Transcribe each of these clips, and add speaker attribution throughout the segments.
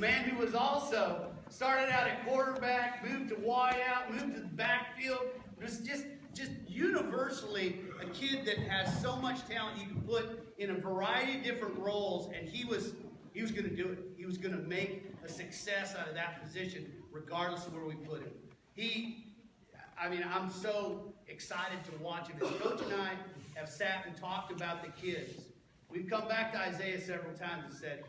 Speaker 1: man who was also started out at quarterback, moved to wideout, moved to the backfield, was just universally a kid that has so much talent you can put in a variety of different roles, and he was going to do it. He was going to make a success out of that position, regardless of where we put him. I'm so excited to watch him. As Coach and I have sat and talked about the kids, we've come back to Isaiah several times and said,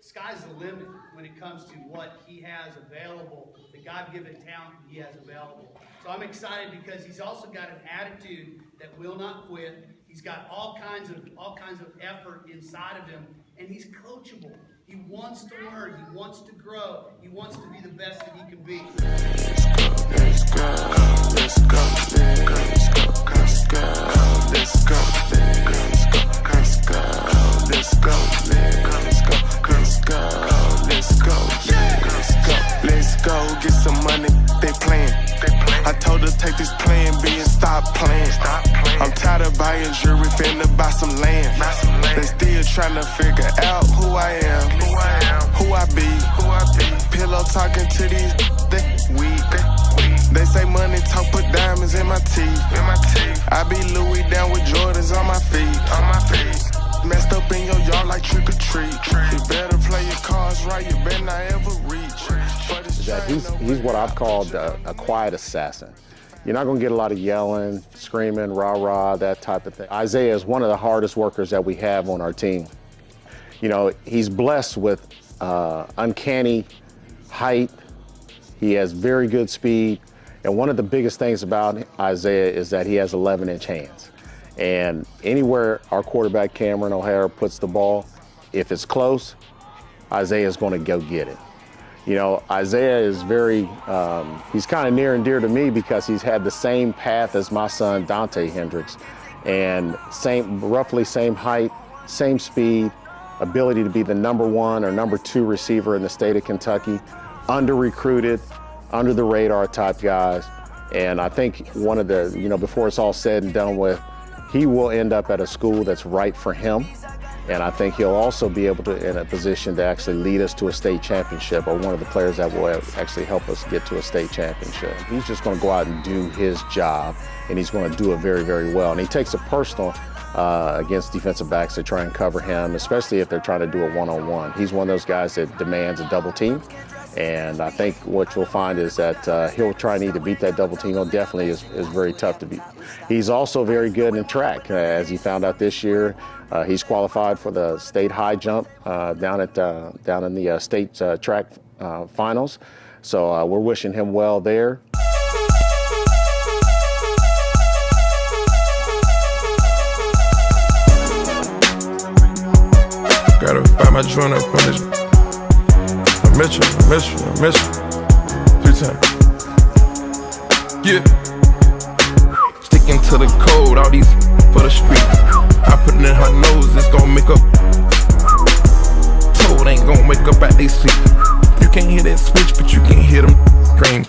Speaker 1: sky's the limit when it comes to what he has available, the God-given talent he has available. So I'm excited because he's also got an attitude that will not quit. He's got all kinds of effort inside of him, and he's coachable. He wants to learn. He wants to grow. He wants to be the best that he can be.
Speaker 2: Let's go, let's go, let's go, let's go, let's go, let's go, let's go, let's go, let's go, let's go, let's go, let's go, get some money. They playing. I told her take this plan B and stop playing. I'm tired of buying jewelry, finna buy some land. They still trying to figure out who I am, who I be. Pillow talking to these, they weak. They say money talk, put diamonds in my teeth. I be Louis down with Jordans on my feet. Messed up in your yard like trick or treat. You better play your cards right, you better not ever reach.
Speaker 3: He's what I've called a quiet assassin. You're not going to get a lot of yelling, screaming, rah-rah, that type of thing. Isaiah is one of the hardest workers that we have on our team. He's blessed with uncanny height. He has very good speed. And one of the biggest things about Isaiah is that he has 11-inch hands. And anywhere our quarterback, Cameron O'Hara, puts the ball, if it's close, Isaiah's going to go get it. Isaiah is he's kind of near and dear to me because he's had the same path as my son, Dante Hendricks, and roughly same height, same speed, ability to be the #1 or #2 receiver in the state of Kentucky, under-recruited, under the radar type guys. And I think one of the, before it's all said and done with, he will end up at a school that's right for him. And I think he'll also be able to, in a position to actually lead us to a state championship, or one of the players that will actually help us get to a state championship. He's just going to go out and do his job, and he's going to do it very, very well. And he takes it personal against defensive backs to try and cover him, especially if they're trying to do a one-on-one. He's one of those guys that demands a double team. And I think what you'll find is that he'll try and either beat that double team, or definitely is very tough to beat. He's also very good in track. As he found out this year, he's qualified for the state high jump down in the state track finals. So we're wishing him well there.
Speaker 4: Gotta find my joint up on this. I miss you. 3 times. Yeah. Sticking to the code, all these for the street. I put it in her nose, it's gon' make up. Toad ain't gon' wake up at they sleep. You can't hear that switch, but you can hear them scream.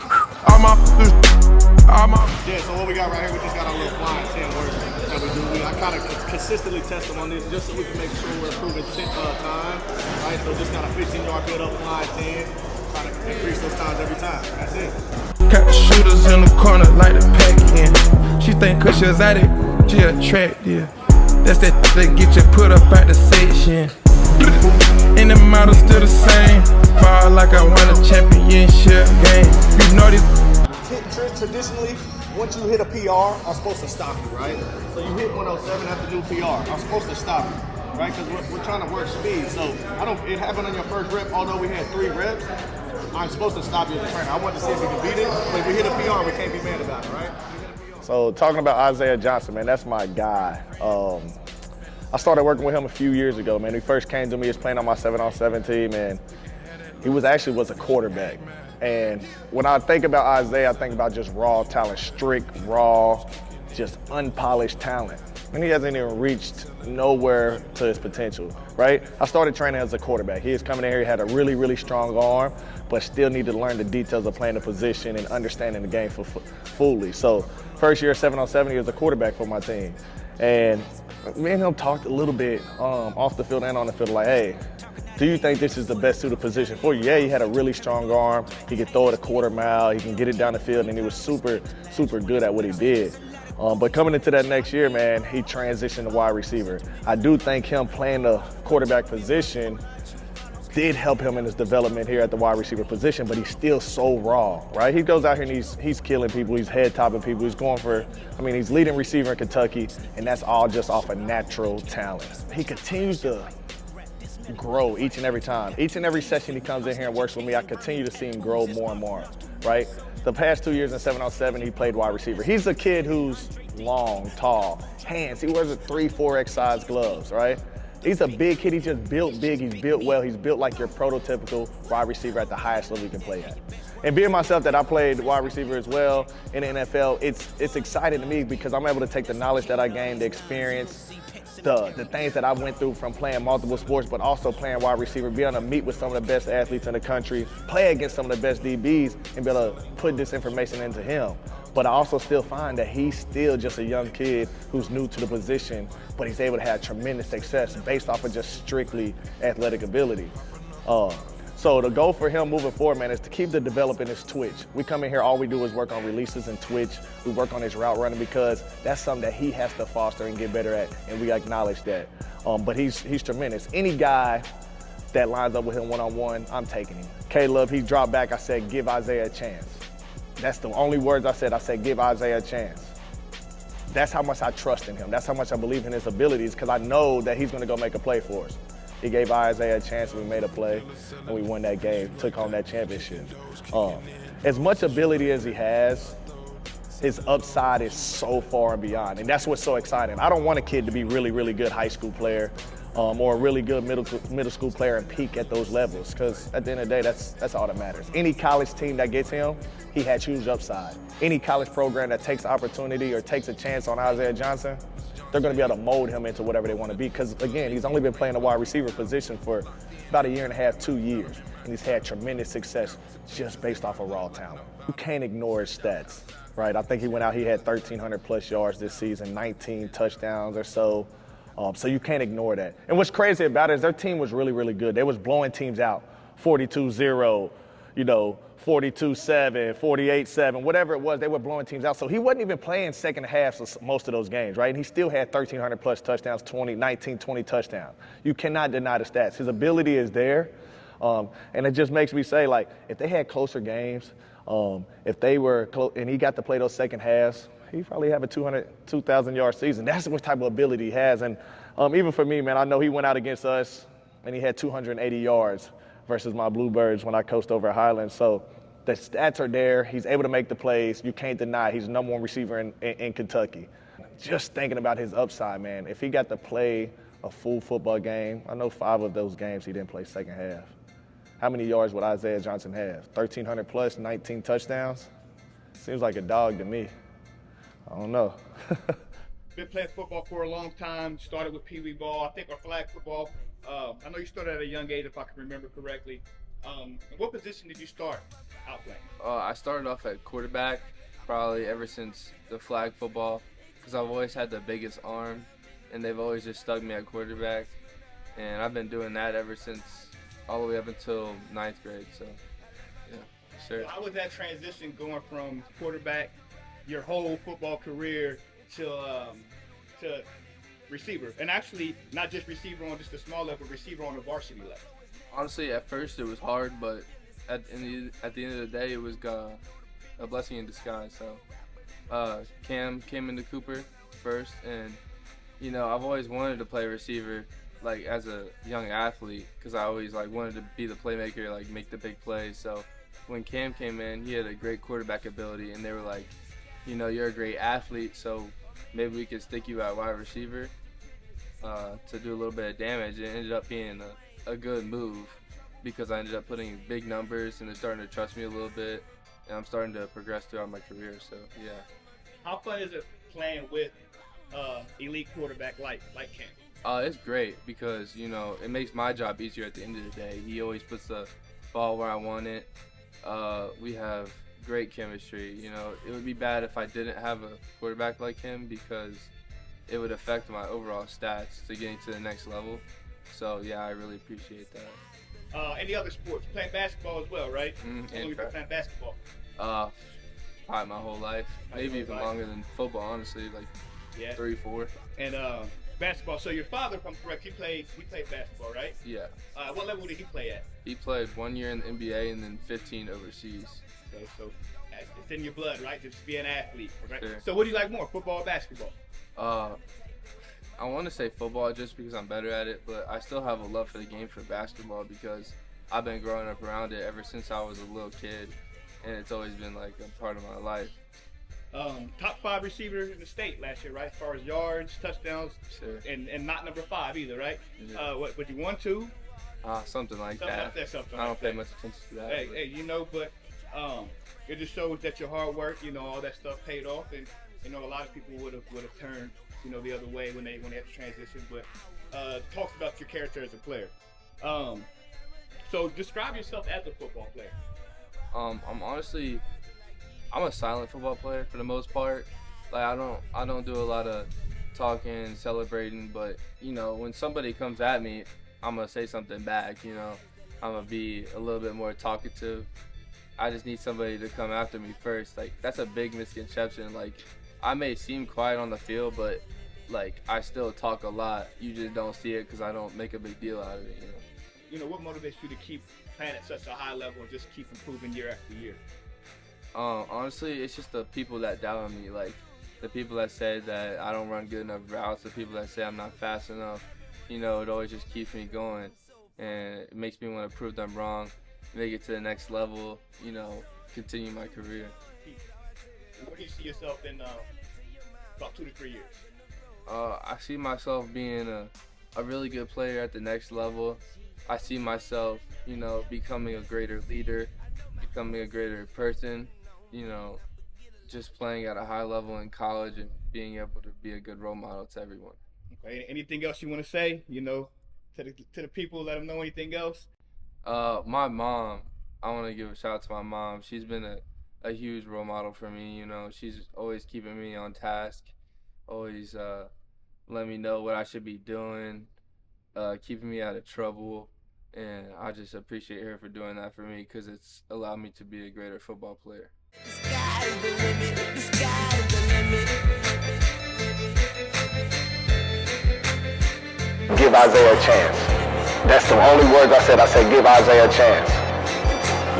Speaker 5: Yeah, so what we got right here, we just got our little flying 10 words that we do. I kind of consistently test them on this just so we can make sure we're improving time, right? So just got a 15-yard build up, flying 10, try to increase those times every time. That's it.
Speaker 4: Got the shooters in the corner like the pack in. She think cause she's at it, she attractive. That's that get you put up at the section. And the model still the same. Ball like I won a championship game. You know this.
Speaker 5: Traditionally, once you hit a PR, I'm supposed to stop you, right? So you hit 107 after new PR, I'm supposed to stop you, right? Because we're trying to work speed. So it happened on your first rep, although we had 3 reps, I'm supposed to stop you as a trainer. I wanted to see if we can beat it, but if we hit a PR, we can't be mad about it, right?
Speaker 6: So talking about Isaiah Johnson, man, that's my guy. I started working with him a few years ago, man. He first came to me, he was playing on my 7-on-7 team, and he was a quarterback. And when I think about Isaiah, I think about just raw talent, strict, raw, just unpolished talent. And he hasn't even reached nowhere to his potential, right? I started training as a quarterback. He was coming in here, he had a really, really strong arm, but still needed to learn the details of playing the position and understanding the game fully. So first year 7-on-7, he was a quarterback for my team. And me and him talked a little bit off the field and on the field, like, hey, do you think this is the best suited position for you? Yeah, he had a really strong arm. He could throw it a quarter mile. He can get it down the field, and he was super, super good at what he did. But coming into that next year, man, he transitioned to wide receiver. I do think him playing the quarterback position did help him in his development here at the wide receiver position, but he's still so raw, right? He goes out here and he's killing people, he's head topping people, he's going for, he's leading receiver in Kentucky, and that's all just off of natural talent. He continues to grow each and every time. Each and every session he comes in here and works with me, I continue to see him grow more and more, right? The past 2 years in 7-on-7, he played wide receiver. He's a kid who's long, tall, hands. He wears a 3-4X size gloves, right? He's a big kid. He's just built big. He's built well. He's built like your prototypical wide receiver at the highest level you can play at. And being myself that I played wide receiver as well in the NFL, it's exciting to me because I'm able to take the knowledge that I gained, the experience, the things that I went through from playing multiple sports, but also playing wide receiver, be able to meet with some of the best athletes in the country, play against some of the best DBs, and be able to put this information into him. But I also still find that he's still just a young kid who's new to the position, but he's able to have tremendous success based off of just strictly athletic ability. So the goal for him moving forward, man, is to keep developing his twitch. We come in here, all we do is work on releases and twitch. We work on his route running because that's something that he has to foster and get better at, and we acknowledge that. But he's tremendous. Any guy that lines up with him one-on-one, I'm taking him. Caleb, he dropped back, I said, give Isaiah a chance. That's the only words I said give Isaiah a chance. That's how much I trust in him. That's how much I believe in his abilities because I know that he's gonna go make a play for us. He gave Isaiah a chance and we made a play and we won that game, took home that championship. As much ability as he has, his upside is so far and beyond, and that's what's so exciting. I don't want a kid to be really, really good high school player or a really good middle school player and peak at those levels because at the end of the day, that's all that matters. Any college team that gets him, he had huge upside. Any college program that takes opportunity or takes a chance on Isaiah Johnson, they're gonna be able to mold him into whatever they wanna be because again, he's only been playing the wide receiver position for about 1.5 years, 2 years, and he's had tremendous success just based off of raw talent. You can't ignore his stats, right? I think he went out, he had 1,300 plus yards this season, 19 touchdowns or so. So you can't ignore that. And what's crazy about it is their team was really, really good. They was blowing teams out, 42-0, 42-7, 48-7, whatever it was, they were blowing teams out. So he wasn't even playing second halves of most of those games, right? And he still had 1,300 plus touchdowns, 19, 20 touchdowns. You cannot deny the stats. His ability is there. And it just makes me say, like, if they had closer games, if they were and he got to play those second halves, he'd probably have a 2,000-yard season. That's what type of ability he has. And even for me, man, I know he went out against us and he had 280 yards versus my Bluebirds when I coached over at Highland. So the stats are there. He's able to make the plays. You can't deny he's the number one receiver in Kentucky. Just thinking about his upside, man, if he got to play a full football game, I know 5 of those games he didn't play second half. How many yards would Isaiah Johnson have? 1,300 plus, 19 touchdowns? Seems like a dog to me. I don't know.
Speaker 7: Been playing football for a long time, started with Pee Wee ball, I think, or flag football. I know you started at a young age, if I can remember correctly. What position did you start out playing?
Speaker 8: I started off at quarterback, probably ever since the flag football, because I've always had the biggest arm, and they've always just stuck me at quarterback. And I've been doing that ever since, all the way up until 9th grade, so yeah, sure.
Speaker 7: So how was that transition going from quarterback your whole football career to receiver? And actually, not just receiver on just a small level, receiver on the varsity level.
Speaker 8: Honestly, at first it was hard, but at the end of the day, it was a blessing in disguise. So Cam came into Cooper first, and I've always wanted to play receiver, like as a young athlete, because I always wanted to be the playmaker, make the big plays. So when Cam came in, he had a great quarterback ability, and they were like, you're a great athlete, so maybe we could stick you at wide receiver to do a little bit of damage. It ended up being a good move because I ended up putting big numbers and they're starting to trust me a little bit, and I'm starting to progress throughout my career, so yeah.
Speaker 7: How fun is it playing with elite quarterback like Cam?
Speaker 8: It's great because, it makes my job easier at the end of the day. He always puts the ball where I want it. We have great chemistry. It would be bad if I didn't have a quarterback like him because it would affect my overall stats to getting to the next level. So yeah, I really appreciate that.
Speaker 7: Any other sports? Playing basketball as well, right? How long
Speaker 8: and
Speaker 7: you been
Speaker 8: track.
Speaker 7: playing basketball?
Speaker 8: Probably my whole life, maybe even longer than football. Honestly, like
Speaker 7: Yeah.
Speaker 8: 3, 4.
Speaker 7: And basketball. So your father, if I'm correct, he played basketball, right?
Speaker 8: Yeah.
Speaker 7: What level did he play at?
Speaker 8: He played 1 year in the NBA and then 15 overseas.
Speaker 7: Okay, so it's in your blood, right? Just be an athlete, right?
Speaker 8: Sure.
Speaker 7: So what do you like more, football or basketball?
Speaker 8: I want to say football just because I'm better at it, but I still have a love for the game for basketball because I've been growing up around it ever since I was a little kid, and it's always been like a part of my life.
Speaker 7: Top 5 receiver in the state last year, right? As far as yards, touchdowns,
Speaker 8: Sure.
Speaker 7: and not number 5 either, right?
Speaker 8: Yeah.
Speaker 7: What would you want to?
Speaker 8: Something like
Speaker 7: Something
Speaker 8: that.
Speaker 7: like that, something
Speaker 8: I don't
Speaker 7: like
Speaker 8: pay
Speaker 7: that.
Speaker 8: much attention to that.
Speaker 7: Hey,
Speaker 8: but-
Speaker 7: hey, but it just shows that your hard work, all that stuff paid off, and a lot of people would have turned, the other way when they had to transition. But talks about your character as a player. So describe yourself as a football player.
Speaker 8: I'm a silent football player for the most part. Like I don't do a lot of talking, celebrating, but when somebody comes at me, I'm gonna say something back. I'm gonna be a little bit more talkative. I just need somebody to come after me first. Like that's a big misconception. Like I may seem quiet on the field, but like I still talk a lot. You just don't see it because I don't make a big deal out of it.
Speaker 7: What motivates you to keep playing at such a high level and just keep improving year after year?
Speaker 8: Honestly, it's just the people that doubt on me, like the people that say that I don't run good enough routes, the people that say I'm not fast enough. It always just keeps me going, and it makes me want to prove them wrong, make it to the next level, continue my career.
Speaker 7: Where do you see yourself in about 2 to 3 years?
Speaker 8: I see myself being a really good player at the next level. I see myself, becoming a greater leader, becoming a greater person, just playing at a high level in college and being able to be a good role model to everyone.
Speaker 7: Okay. Anything else you want to say? To the people, let them know anything else.
Speaker 8: My mom, I want to give a shout out to my mom. She's been a huge role model for me. She's always keeping me on task, always letting me know what I should be doing, keeping me out of trouble. And I just appreciate her for doing that for me because it's allowed me to be a greater football player.
Speaker 2: The sky is the limit. The sky is the limit.
Speaker 3: Give Isaiah a chance. That's the only words I said. I said, give Isaiah a chance.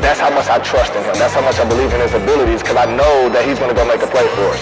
Speaker 3: That's how much I trust in him. That's how much I believe in his abilities because I know that he's going to go make a play for us.